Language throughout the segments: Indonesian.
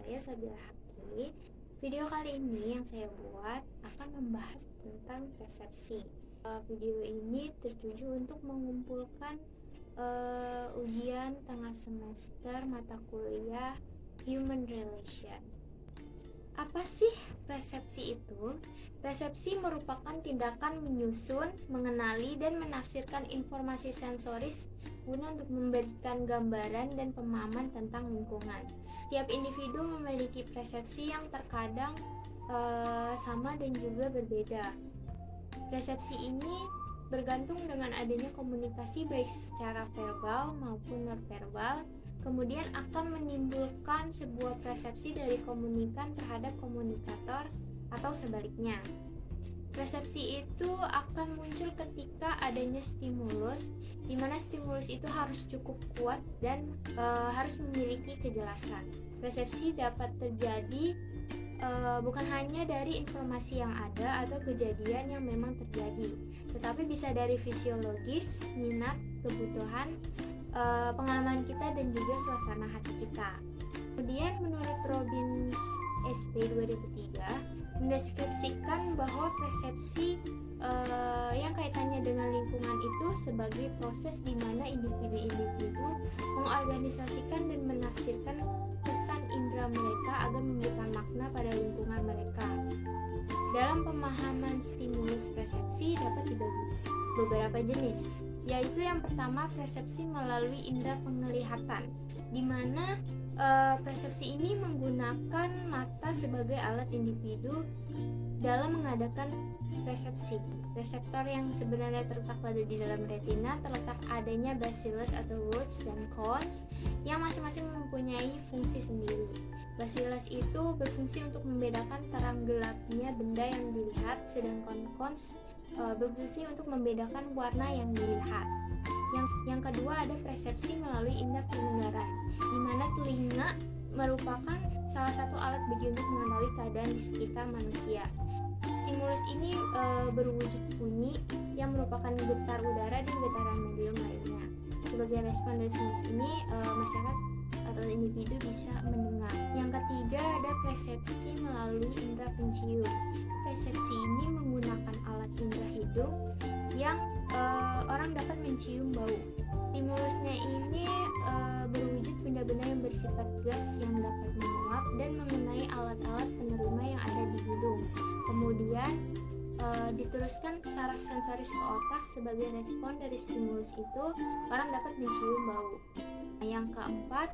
saya Sabila Haki. Video kali ini yang saya buat akan membahas tentang persepsi. Video ini tertuju untuk mengumpulkan ujian tengah semester mata kuliah Human Relation. Apa sih persepsi itu? Persepsi merupakan tindakan menyusun, mengenali, dan menafsirkan informasi sensoris guna untuk memberikan gambaran dan pemahaman tentang lingkungan. Tiap individu memiliki persepsi yang terkadang sama dan juga berbeda. Persepsi ini bergantung dengan adanya komunikasi baik secara verbal maupun non-verbal, kemudian akan menimbulkan sebuah persepsi dari komunikan terhadap komunikator atau sebaliknya. Persepsi itu akan muncul ketika adanya stimulus, di mana stimulus itu harus cukup kuat dan harus memiliki kejelasan. Persepsi dapat terjadi bukan hanya dari informasi yang ada atau kejadian yang memang terjadi, tetapi bisa dari fisiologis, minat, kebutuhan, pengalaman kita dan juga suasana hati kita. Kemudian menurut Robbins SP 2003 mendeskripsikan bahwa persepsi yang kaitannya dengan lingkungan itu sebagai proses di mana individu-individu mengorganisasikan dan menafsirkan kesan indera mereka agar memberikan makna pada lingkungan mereka. Dalam pemahaman stimulus persepsi dapat dibagi beberapa jenis, yaitu yang pertama persepsi melalui indera penglihatan, di mana persepsi ini menggunakan mata sebagai alat individu dalam mengadakan persepsi. Reseptor yang sebenarnya terletak pada di dalam retina terletak adanya bacillus atau rods dan cones yang masing-masing mempunyai fungsi sendiri. Bacillus itu berfungsi untuk membedakan terang gelapnya benda yang dilihat, sedangkan cones berfungsi untuk membedakan warna yang dilihat. Yang kedua ada persepsi melalui indera pendengaran, di mana telinga merupakan salah satu alat bagi untuk mengetahui keadaan di sekitar manusia. Stimulus ini berwujud bunyi yang merupakan getar udara dan getaran medium lainnya. Sebagai respon dari stimulus ini, masyarakat atau individu bisa mendengar. Yang ketiga ada persepsi melalui indera pencium. Persepsi ini menggunakan alat indera hidung yang orang dapat mencium bau. Stimulusnya ini berwujud benda-benda yang bersifat gas yang dapat menguap dan mengenai alat-alat penerima yang ada di hidung. Kemudian diteruskan saraf sensoris ke otak sebagai respon dari stimulus itu, orang dapat mencium bau. Yang keempat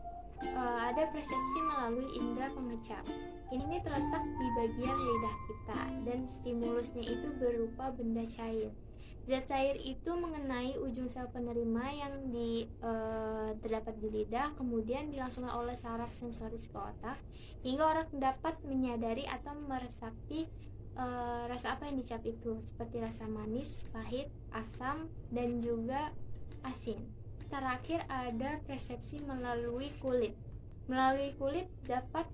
ada persepsi melalui indera pengecap. Ini terletak di bagian lidah kita dan stimulusnya itu berupa benda cair. Zat cair itu mengenai ujung sel penerima yang terdapat di lidah, kemudian dilangsungkan oleh saraf sensoris ke otak hingga orang dapat menyadari atau meresapi rasa apa yang dicap itu, seperti rasa manis, pahit, asam, dan juga asin. Terakhir ada persepsi melalui kulit. Melalui kulit dapat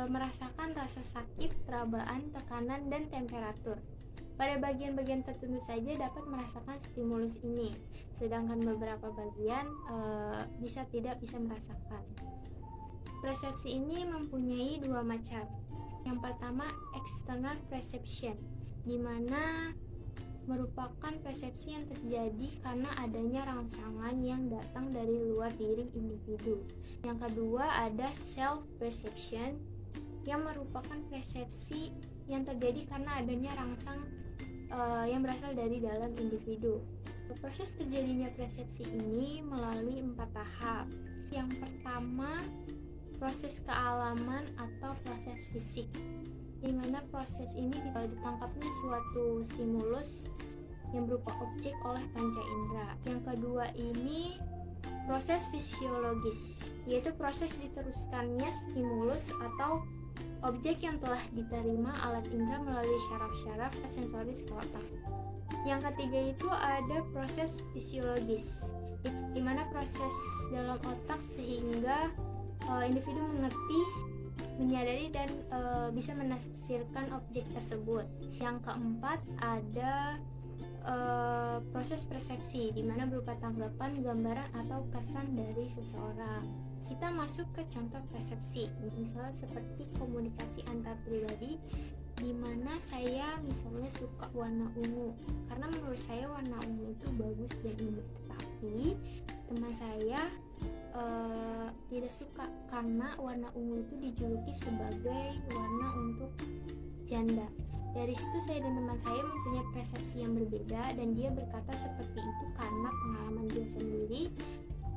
merasakan rasa sakit, terabaan, tekanan, dan temperatur. Pada bagian-bagian tertentu saja dapat merasakan stimulus ini, sedangkan beberapa bagian tidak bisa merasakan. Persepsi ini mempunyai dua macam. Yang pertama, external perception, di mana merupakan persepsi yang terjadi karena adanya rangsangan yang datang dari luar diri individu. Yang kedua ada self perception, yang merupakan persepsi yang terjadi karena adanya rangsang yang berasal dari dalam individu. Proses terjadinya persepsi ini melalui 4 tahap. Yang pertama, proses kealaman atau proses fisik, di mana proses ini ditangkapnya suatu stimulus yang berupa objek oleh panca indera. Yang kedua ini proses fisiologis, yaitu proses diteruskannya stimulus atau objek yang telah diterima alat indera melalui syaraf-syaraf sensoris ke otak. Yang ketiga itu ada proses fisiologis, di mana proses dalam otak sehingga individu mengerti, menyadari, dan bisa menafsirkan objek tersebut. Yang keempat ada proses persepsi, di mana berupa tanggapan, gambaran, atau kesan dari seseorang. kita masuk ke contoh persepsi, misalnya seperti komunikasi antar pribadi, di mana saya misalnya suka warna ungu karena menurut saya warna ungu itu bagus dan indah, tetapi teman saya tidak suka karena warna ungu itu dijuluki sebagai warna untuk janda. Dari situ saya dan teman saya mempunyai persepsi yang berbeda, dan dia berkata seperti itu karena pengalaman dia sendiri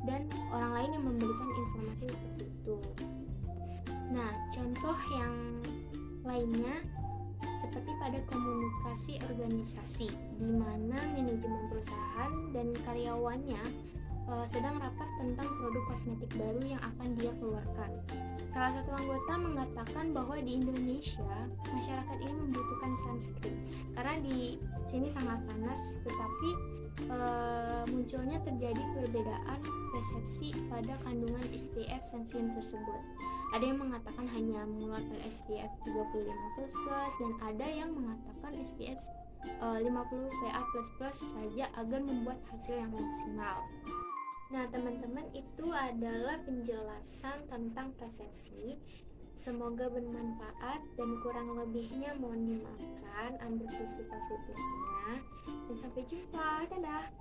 dan orang lain yang memberikan informasi seperti itu. Nah, contoh yang lainnya seperti pada komunikasi organisasi, di mana manajemen perusahaan dan karyawannya sedang rapat tentang produk kosmetik baru yang akan dia keluarkan. Salah satu anggota mengatakan bahwa di Indonesia masyarakat ini membutuhkan sunscreen karena di sini sangat panas, tetapi munculnya terjadi perbedaan persepsi pada kandungan SPF sunscreen tersebut. Ada yang mengatakan hanya mengeluarkan SPF 35++, dan ada yang mengatakan SPF 50 PA++ saja agar membuat hasil yang maksimal. Nah, teman-teman, itu adalah penjelasan tentang persepsi. Semoga bermanfaat, dan kurang lebihnya mohon dimaafkan, ambil sisi positifnya, dan sampai jumpa. Dadah.